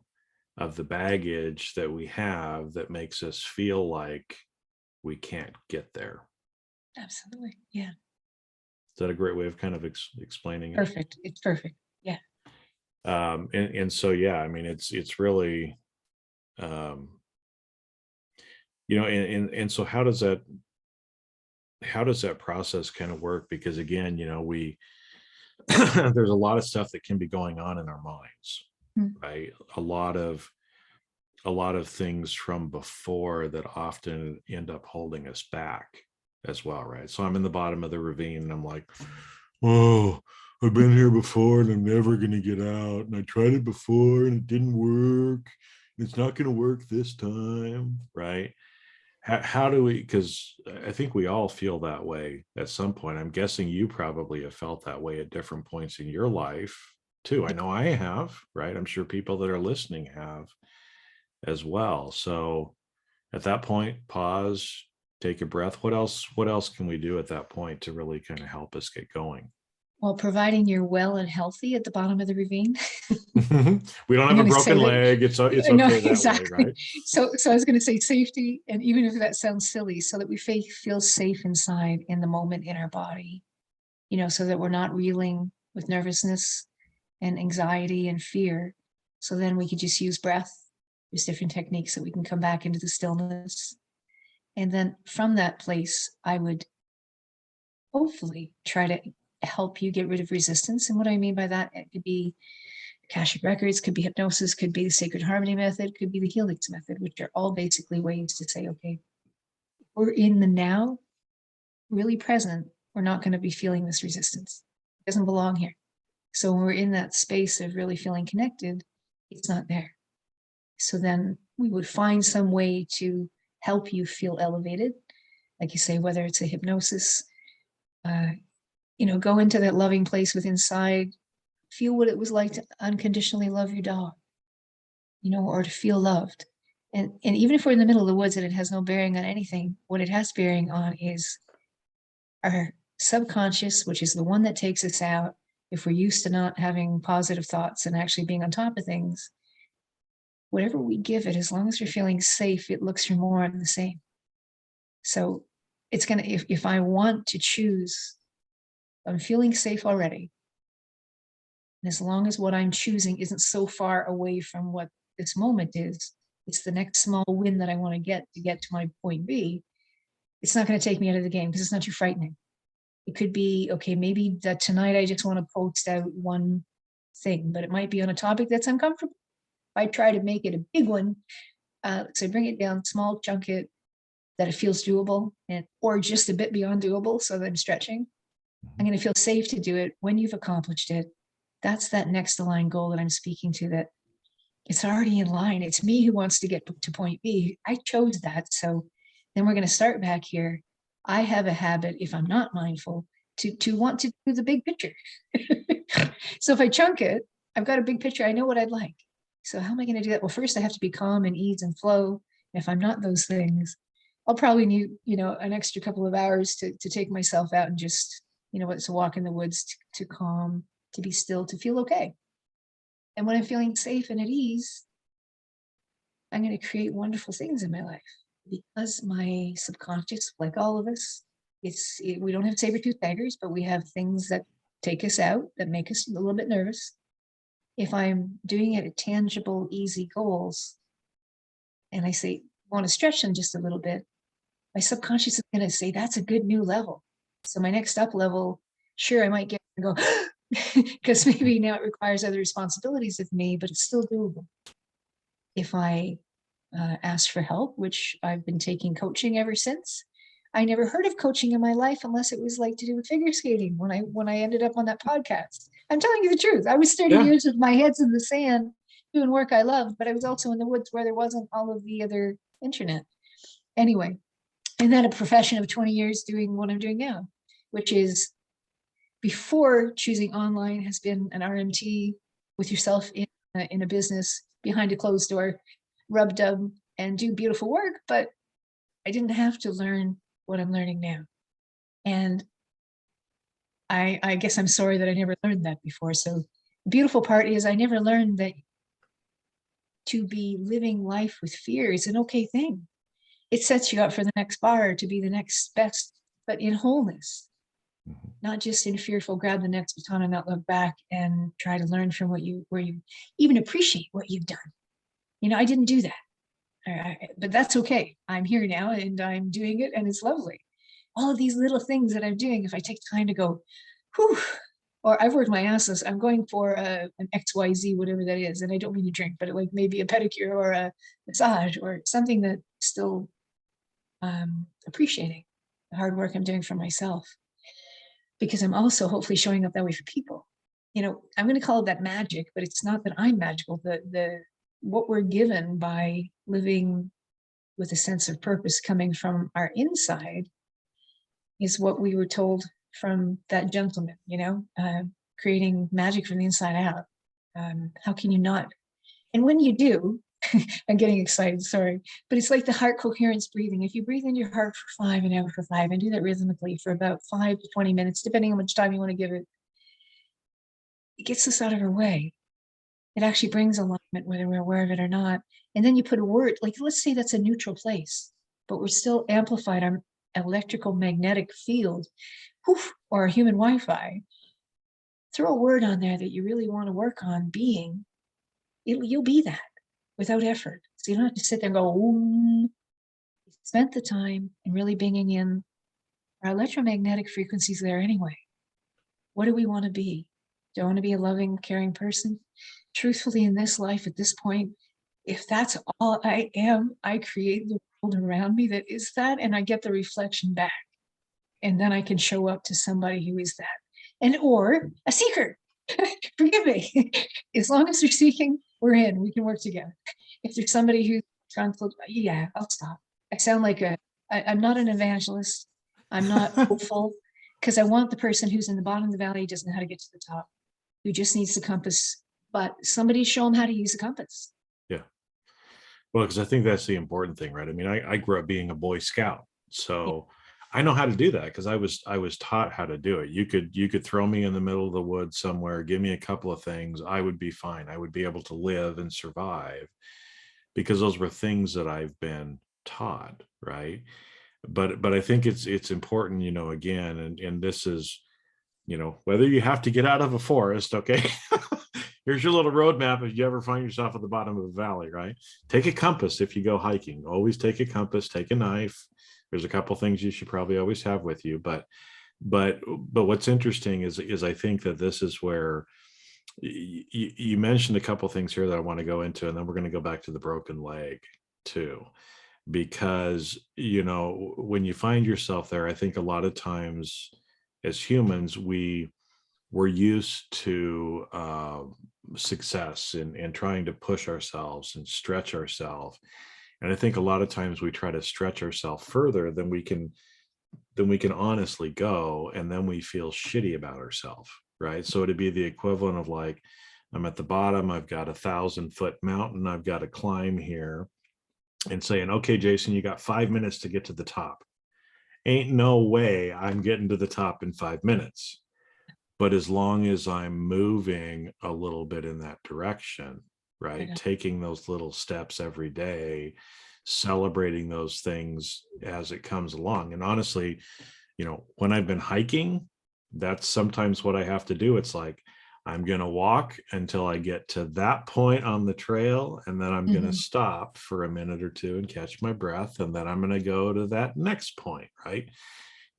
of the baggage that we have that makes us feel like we can't get there. Absolutely. Yeah. Is that a great way of kind of explaining it? Perfect. It's perfect. Yeah. And so, yeah, I mean, it's really, you know, and so how does that process kind of work? Because again, you know, we, there's a lot of stuff that can be going on in our minds, right? A lot of things from before that often end up holding us back as well, right? So I'm in the bottom of the ravine and I'm like, oh, I've been here before and I'm never going to get out. And I tried it before and it didn't work. It's not going to work this time, right? How do we, because I think we all feel that way at some point. I'm guessing you probably have felt that way at different points in your life too. I know I have, right? I'm sure people that are listening have as well. So at that point, pause, take a breath. What else can we do at that point to really kind of help us get going? Well, providing you're well and healthy at the bottom of the ravine. We don't I'm have a gonna broken say that- leg. It's No, okay that exactly. way, right? So I was going to say safety, and even if that sounds silly, so that we feel safe inside in the moment in our body, you know, so that we're not reeling with nervousness and anxiety and fear. So then we could just use breath. There's different techniques that we can come back into the stillness. And then from that place, I would hopefully try to help you get rid of resistance. And what I mean by that, it could be Akashic records, could be hypnosis, could be the sacred harmony method, could be the helix method, which are all basically ways to say, okay, we're in the now, really present. We're not going to be feeling this resistance. It doesn't belong here. So when we're in that space of really feeling connected, it's not there. So then we would find some way to help you feel elevated. Like you say, whether it's a hypnosis, you know, go into that loving place within inside, feel what it was like to unconditionally love your dog, you know, or to feel loved. And even if we're in the middle of the woods and it has no bearing on anything, what it has bearing on is our subconscious, which is the one that takes us out. If we're used to not having positive thoughts and actually being on top of things, whatever we give it, as long as we're feeling safe, it looks for more of the same. So it's going to, if I want to choose, I'm feeling safe already. And as long as what I'm choosing isn't so far away from what this moment is, it's the next small win that I want to get to my point B. It's not going to take me out of the game because it's not too frightening. It could be, okay, maybe that tonight I just want to post out one thing, but it might be on a topic that's uncomfortable. If I try to make it a big one, so bring it down, small chunk it, that it feels doable, and or just a bit beyond doable, so that I'm stretching. I'm going to feel safe to do it when you've accomplished it. That's that next aligned goal that I'm speaking to, that it's already in line. It's me who wants to get to point B. I chose that. So then we're going to start back here. I have a habit, if I'm not mindful, to want to do the big picture. So if I chunk it, I've got a big picture. I know what I'd like. So how am I going to do that? Well, first I have to be calm and ease and flow. And if I'm not those things, I'll probably need, you know, an extra couple of hours to take myself out and just, you know, it's a walk in the woods to calm, to be still, to feel okay. And when I'm feeling safe and at ease, I'm going to create wonderful things in my life, because my subconscious, like all of us, we don't have saber-tooth tigers, but we have things that take us out, that make us a little bit nervous. If I'm doing it at tangible, easy goals, and I say, want to stretch them just a little bit, my subconscious is going to say, that's a good new level. So my next up level, sure, I might get and go, because maybe now it requires other responsibilities of me, but it's still doable. If I ask for help, which I've been taking coaching ever since, I never heard of coaching in my life unless it was like to do with figure skating. When I ended up on that podcast, I'm telling you the truth. I was 30 years with my heads in the sand doing work I loved, but I was also in the woods where there wasn't all of the other internet. Anyway, and then a profession of 20 years doing what I'm doing now, which is, before choosing online, has been an RMT with yourself in a business behind a closed door, rub dub and do beautiful work, but I didn't have to learn what I'm learning now. And I guess I'm sorry that I never learned that before. So the beautiful part is I never learned that to be living life with fear is an okay thing. It sets you up for the next bar to be the next best, but in wholeness, not just in fearful, grab the next baton and not look back and try to learn from where you even appreciate what you've done. I didn't do that, but that's okay. I'm here now and I'm doing it and it's lovely. All of these little things that I'm doing, if I take time to go, whew, or I've worked my asses, I'm going for an XYZ, whatever that is. And I don't mean to drink, but like maybe a pedicure or a massage or something that still appreciating the hard work I'm doing for myself, because I'm also hopefully showing up that way for people. I'm going to call it that magic, but it's not that I'm magical. The what we're given by living with a sense of purpose coming from our inside is what we were told from that gentleman, creating magic from the inside out. How can you not? And when you do, I'm getting excited, sorry, but it's like the heart coherence breathing. If you breathe in your heart for 5 and out for 5 and do that rhythmically for about 5 to 20 minutes, depending on how much time you want to give it, it gets us out of our way. It actually brings alignment, whether we're aware of it or not. And then you put a word, like let's say that's a neutral place, but we're still amplified our electrical magnetic field, or a human Wi-Fi. Throw a word on there that you really want to work on being, you'll be that without effort. So you don't have to sit there and go, you spent the time and really bringing in our electromagnetic frequencies there anyway. What do we want to be? Do I want to be a loving, caring person? Truthfully, in this life, at this point, if that's all I am, I create the world around me that is that, and I get the reflection back. And then I can show up to somebody who is that. Or a seeker. Forgive me. As long as they're seeking, we're in. We can work together. If there's somebody who's trying to, yeah, I'll stop. I sound like I'm not an evangelist. I'm not hopeful, because I want the person who's in the bottom of the valley, doesn't know how to get to the top, who just needs the compass, but somebody show them how to use the compass. Yeah. Well, because I think that's the important thing, right? I mean, I grew up being a Boy Scout, so I know how to do that because I was taught how to do it. You could throw me in the middle of the woods somewhere, give me a couple of things, I would be fine. I would be able to live and survive because those were things that I've been taught, right? But I think it's important, again, and this is, whether you have to get out of a forest, okay? Here's your little roadmap if you ever find yourself at the bottom of a valley, right? Take a compass if you go hiking. Always take a compass, take a knife. There's a couple things you should probably always have with you. But what's interesting is I think that this is where you mentioned a couple things here that I want to go into, and then we're going to go back to the broken leg too. Because, when you find yourself there, I think a lot of times as humans, we're used to success and trying to push ourselves and stretch ourselves. And I think a lot of times we try to stretch ourselves further than we can honestly go, and then we feel shitty about ourselves, right? So it'd be the equivalent of like, I'm at the bottom, I've got 1,000-foot mountain, I've got to climb here, and saying, okay, Jason, you got 5 minutes to get to the top. Ain't no way I'm getting to the top in 5 minutes. But as long as I'm moving a little bit in that direction, right? Taking those little steps every day, celebrating those things as it comes along. And honestly, when I've been hiking, that's sometimes what I have to do. It's like, I'm going to walk until I get to that point on the trail, and then I'm going to stop for a minute or two and catch my breath, and then I'm going to go to that next point, right?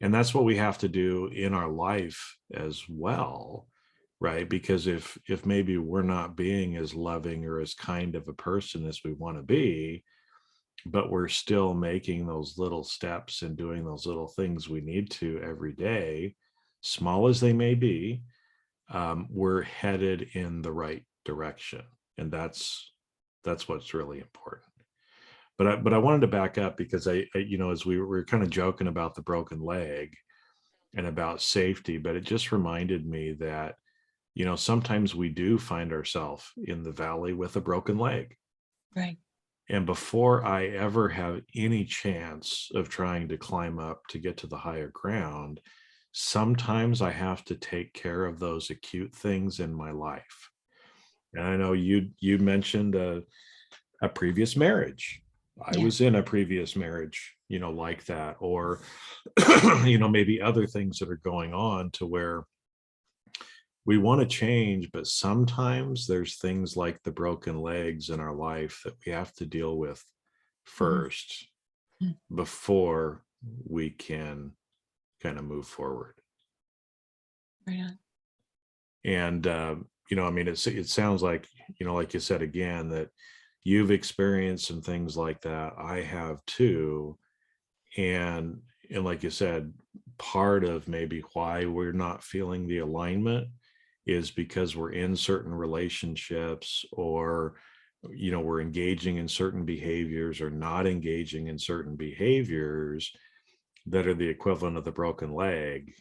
And that's what we have to do in our life as well, right? Because if maybe we're not being as loving or as kind of a person as we want to be, but we're still making those little steps and doing those little things we need to every day, small as they may be, we're headed in the right direction. And that's what's really important. But I wanted to back up because I as we were kind of joking about the broken leg and about safety, but it just reminded me that, sometimes we do find ourselves in the valley with a broken leg. Right. And before I ever have any chance of trying to climb up to get to the higher ground, sometimes I have to take care of those acute things in my life. And I know you mentioned a previous marriage. I Yeah. was in a previous marriage, like that, or, maybe other things that are going on to where we want to change, but sometimes there's things like the broken legs in our life that we have to deal with first before we can kind of move forward. Right on. And, it sounds like, like you said again, that you've experienced some things like that. I have too. And like you said, part of maybe why we're not feeling the alignment is because we're in certain relationships, or we're engaging in certain behaviors or not engaging in certain behaviors that are the equivalent of the broken leg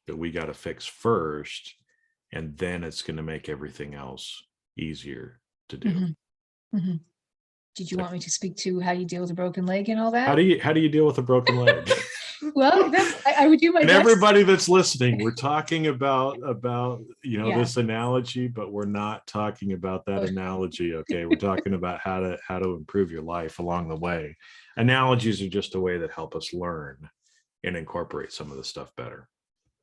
that we got to fix first, and then it's going to make everything else easier to do. Did you want me to speak to how you deal with a broken leg and all that? How do you deal with a broken leg? Well, I would do my and best. Everybody that's listening, we're talking about this analogy, but we're not talking about that analogy. Okay, we're talking about how to improve your life along the way. Analogies are just a way that help us learn and incorporate some of the stuff better.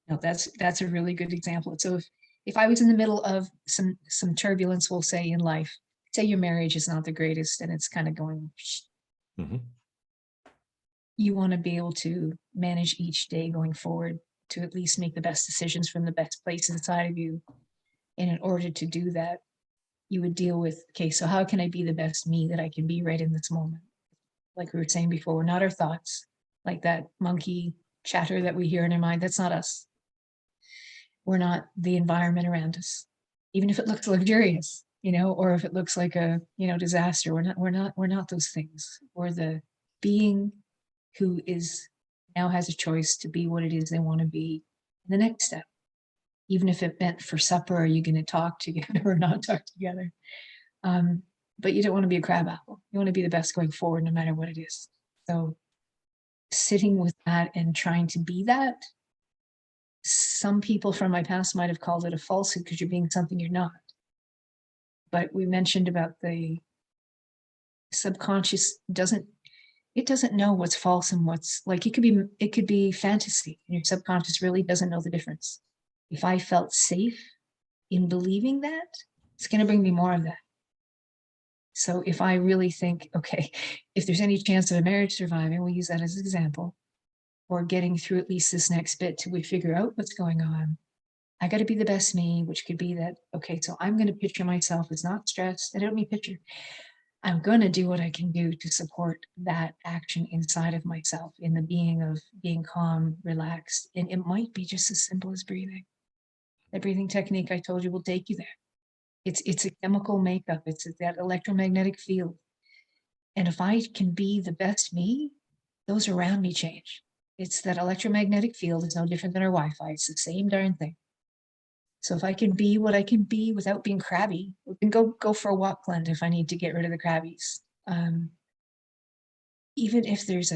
No, that's a really good example. So if I was in the middle of some turbulence, we'll say, in life, say your marriage is not the greatest and it's kind of going, you want to be able to manage each day going forward to at least make the best decisions from the best place inside of you. And in order to do that, you would deal with, okay, so how can I be the best me that I can be right in this moment? Like we were saying before, we're not our thoughts, like that monkey chatter that we hear in our mind. That's not us. We're not the environment around us, even if it looks luxurious, or if it looks like a, disaster. We're not those things. We're the being who now has a choice to be what it is they want to be in the next step. Even if it meant for supper, are you going to talk together or not talk together? But you don't want to be a crab apple. You want to be the best going forward, no matter what it is. So sitting with that and trying to be that, some people from my past might have called it a falsehood because you're being something you're not. But we mentioned about the subconscious doesn't know what's false and what's, like, it could be fantasy, and your subconscious really doesn't know the difference. If I felt safe in believing that, it's going to bring me more of that. So if I really think, okay, if there's any chance of a marriage surviving, we'll use that as an example, or getting through at least this next bit till we figure out what's going on, I got to be the best me, which could be that, okay, so I'm going to picture myself as not stressed. I don't mean picture. I'm going to do what I can do to support that action inside of myself, in the being of being calm, relaxed. And it might be just as simple as breathing. That breathing technique I told you will take you there. It's a chemical makeup. It's that electromagnetic field. And if I can be the best me, those around me change. It's that electromagnetic field is no different than our Wi-Fi. It's the same darn thing. So if I can be what I can be without being crabby, we can go for a walk, Glenda, if I need to get rid of the crabbies. Even if there's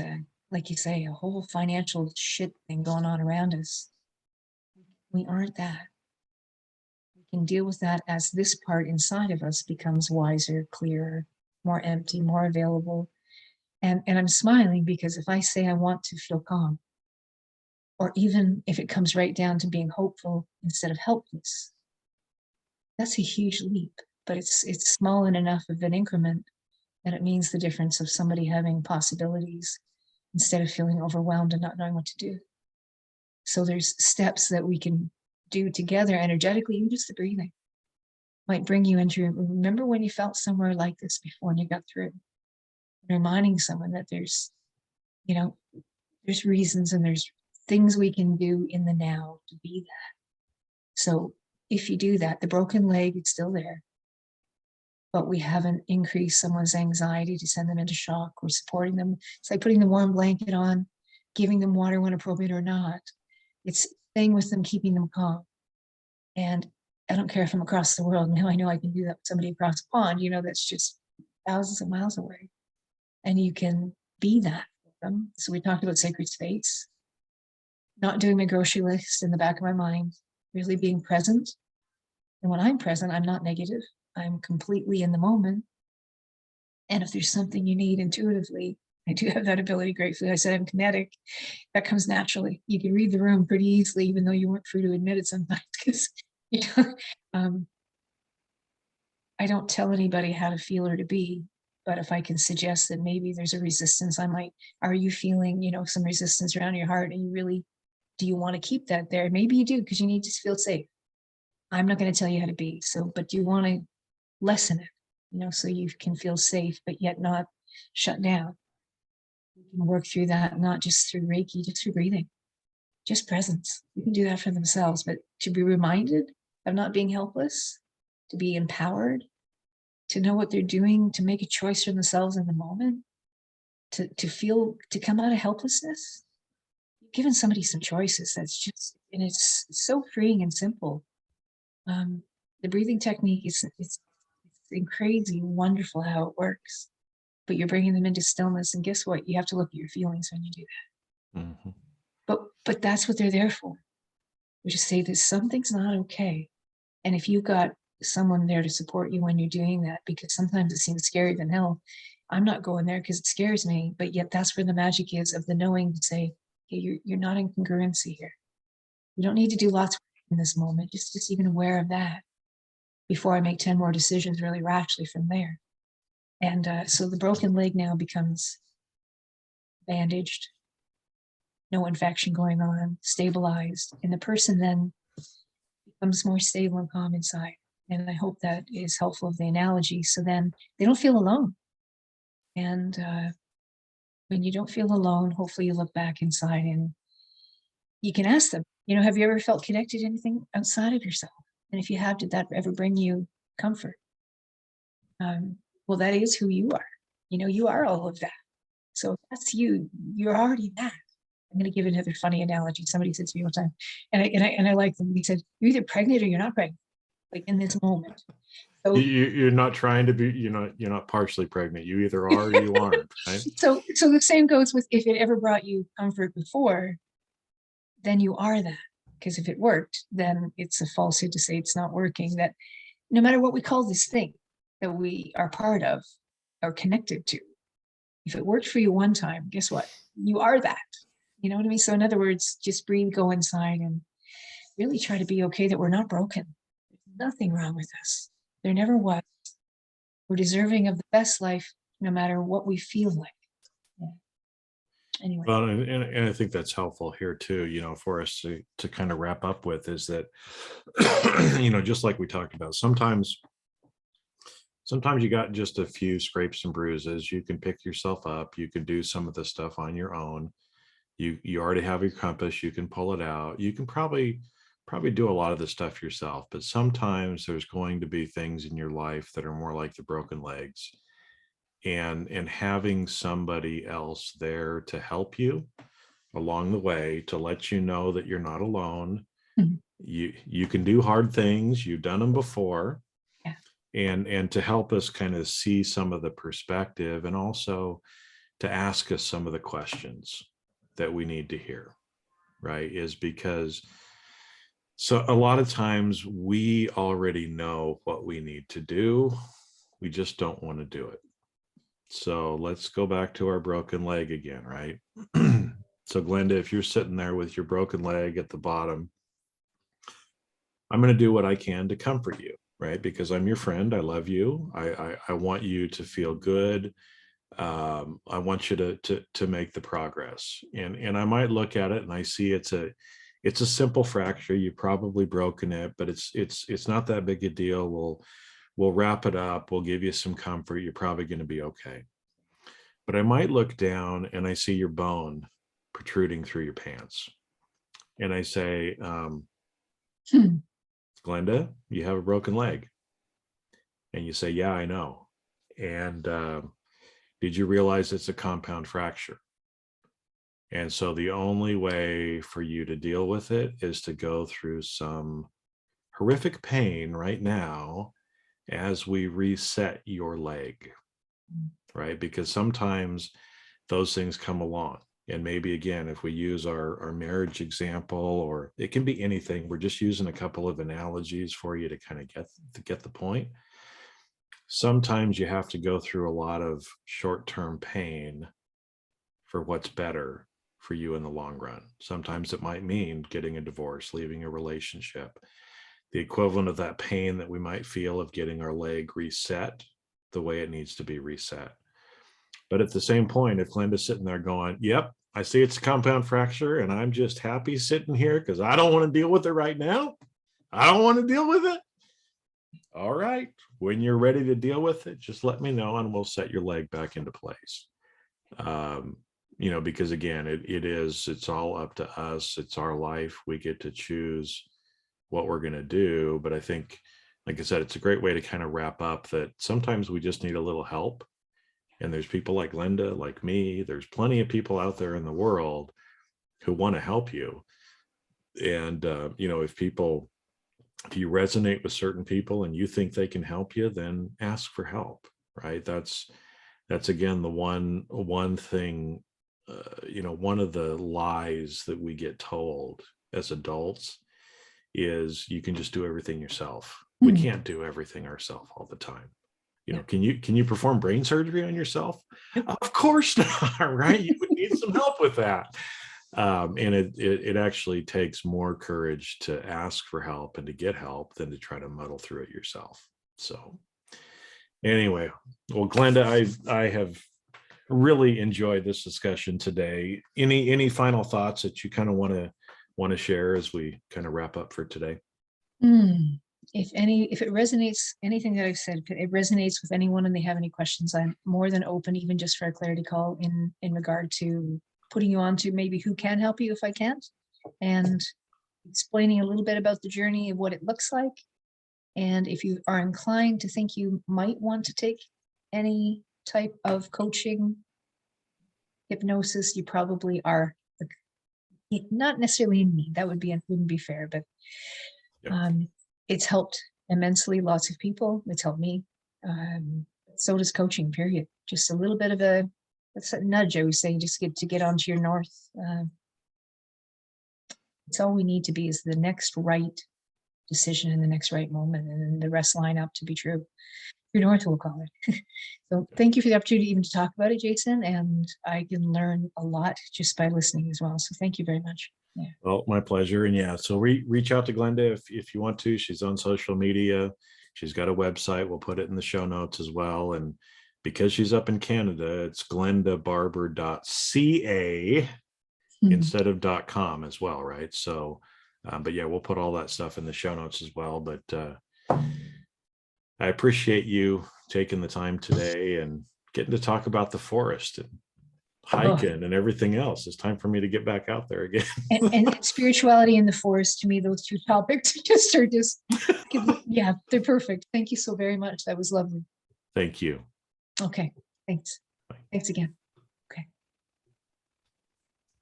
like you say, a whole financial shit thing going on around us, we aren't that. We can deal with that as this part inside of us becomes wiser, clearer, more empty, more available. And I'm smiling because if I say I want to feel calm, or even if it comes right down to being hopeful instead of helpless, that's a huge leap, but it's small and enough of an increment that it means the difference of somebody having possibilities instead of feeling overwhelmed and not knowing what to do. So there's steps that we can do together energetically. Even just the breathing might bring you into, remember when you felt somewhere like this before and you got through. And reminding someone that there's reasons and there's things we can do in the now to be that. So if you do that, the broken leg is still there, but we haven't increased someone's anxiety to send them into shock. We're supporting them. It's like putting the warm blanket on, giving them water when appropriate or not. It's staying with them, keeping them calm. And I don't care if I'm across the world. Now I know I can do that with somebody across the pond, that's just thousands of miles away. And you can be that for them. So we talked about sacred space, not doing my grocery list in the back of my mind, really being present. And when I'm present, I'm not negative. I'm completely in the moment. And if there's something you need intuitively, I do have that ability, gratefully. I said I'm kinetic. That comes naturally. You can read the room pretty easily, even though you weren't free to admit it sometimes, because you know, I don't tell anybody how to feel or to be. But if I can suggest that maybe there's a resistance, are you feeling, some resistance around your heart? And you really, do you want to keep that there? Maybe you do, because you need to feel safe. I'm not going to tell you how to be. But do you want to lessen it, so you can feel safe, but yet not shut down? You can work through that, not just through Reiki, just through breathing, just presence. You can do that for themselves, but to be reminded of not being helpless, to be empowered, to know what they're doing, to make a choice for themselves in the moment, to come out of helplessness. You've given somebody some choices. And it's so freeing and simple. The breathing technique it's crazy, wonderful how it works. But you're bringing them into stillness, and guess what? You have to look at your feelings when you do that. Mm-hmm. But that's what they're there for. We just say that something's not okay. And if you've got someone there to support you when you're doing that, because sometimes it seems scarier than hell. I'm not going there because it scares me, but yet that's where the magic is of the knowing to say, hey, you're not in congruency here. You don't need to do lots in this moment, just even aware of that before I make 10 more decisions really rashly from there. And so the broken leg now becomes bandaged, no infection going on, stabilized, and the person then becomes more stable and calm inside. And I hope that is helpful of the analogy. So then they don't feel alone. And when you don't feel alone, hopefully you look back inside and you can ask them, have you ever felt connected to anything outside of yourself? And if you have, did that ever bring you comfort? Well, that is who you are. You are all of that. So if that's you, you're already that. I'm going to give another funny analogy. Somebody said to me one time, and I like them. He said, "You're either pregnant or you're not pregnant." Like in this moment. So You're not trying to be, you're not partially pregnant. You either are or you aren't, right? So the same goes with if it ever brought you comfort before, then you are that. Because if it worked, then it's a falsehood to say it's not working. That no matter what we call this thing that we are part of or connected to, if it worked for you one time, guess what? You are that. You know what I mean? So in other words, just breathe, go inside, and really try to be okay that we're not broken. There's nothing wrong with us. There never was. We're deserving of the best life, no matter what we feel like. Yeah. Anyway. Well, and I think that's helpful here too, for us to kind of wrap up with is that, just like we talked about, sometimes you got just a few scrapes and bruises. You can pick yourself up. You can do some of the stuff on your own. You already have your compass. You can pull it out. You can probably do a lot of the stuff yourself, but sometimes there's going to be things in your life that are more like the broken legs, and having somebody else there to help you along the way, to let you know that you're not alone. Mhm. You can do hard things. You've done them before. Yeah. And to help us kind of see some of the perspective, and also to ask us some of the questions that we need to hear, right? Is because so a lot of times we already know what we need to do. We just don't want to do it. So let's go back to our broken leg again, right? So Glenda, if you're sitting there with your broken leg at the bottom, I'm going to do what I can to comfort you, right? Because I'm your friend. I love you. I want you to feel good. I want you to make the progress. And I might look at it and I see it's a simple fracture. You've probably broken it, but it's not that big a deal. We'll wrap it up. We'll give you some comfort. You're probably going to be okay. But I might look down and I see your bone protruding through your pants. And I say, Glenda, you have a broken leg. And you say, yeah, I know. And did you realize it's a compound fracture? And so the only way for you to deal with it is to go through some horrific pain right now as we reset your leg, right? Because sometimes those things come along. And maybe, again, if we use our marriage example, or it can be anything, we're just using a couple of analogies for you to kind of get the point. sometimes you have to go through a lot of short-term pain for what's better for you in the long run. Sometimes it might mean getting a divorce, leaving a relationship, the equivalent of that pain that we might feel of getting our leg reset the way it needs to be reset. But at the same point, if Glenda's sitting there going, yep, I see it's a compound fracture and I'm just happy sitting here because I don't want to deal with it right now. I don't want to deal with it. All right. When you're ready to deal with it, just let me know and we'll set your leg back into place. Because again, it's all up to us. It's our life. We get to choose what we're going to do. But I think, like I said, it's a great way to kind of wrap up that sometimes we just need a little help. And there's people like Glenda, like me. There's plenty of people out there in the world who want to help you. And, if you resonate with certain people and you think they can help you, then ask for help, right? That's again, the one thing, one of the lies that we get told as adults is you can just do everything yourself. We can't do everything ourselves all the time. Can you perform brain surgery on yourself? Of course not, right? You would need some help with that. And it actually takes more courage to ask for help and to get help than to try to muddle through it yourself. So anyway, well, Glenda, I have really enjoyed this discussion today. Any final thoughts that you kind of want to share as we kind of wrap up for today? If it resonates, anything that I've said, if it resonates with anyone and they have any questions, I'm more than open, even just for a clarity call in regard to putting you on to maybe who can help you if I can't, and explaining a little bit about the journey of what it looks like. And if you are inclined to think you might want to take any type of coaching, hypnosis, you probably are not necessarily in need. That wouldn't be fair, but it's helped immensely lots of people. It's helped me. So does coaching, period. Just a little bit of a nudge, I would say, just to get onto your north. It's all we need to be is the next right decision in the next right moment, and then the rest line up to be true. True north, we'll call it. So thank you for the opportunity even to talk about it, Jason, and I can learn a lot just by listening as well. So thank you very much. Yeah. Well, my pleasure. And so reach out to Glenda if you want to. She's on social media. She's got a website. We'll put it in the show notes as well. And because she's up in Canada, it's glendabarber.ca instead of .com as well, right? So, but yeah, we'll put all that stuff in the show notes as well. But I appreciate you taking the time today and getting to talk about the forest and hiking and everything else. It's time for me to get back out there again. and spirituality in the forest, to me, those two topics yeah, they're perfect. Thank you so very much. That was lovely. Thank you. Okay, thanks. Bye. Thanks again.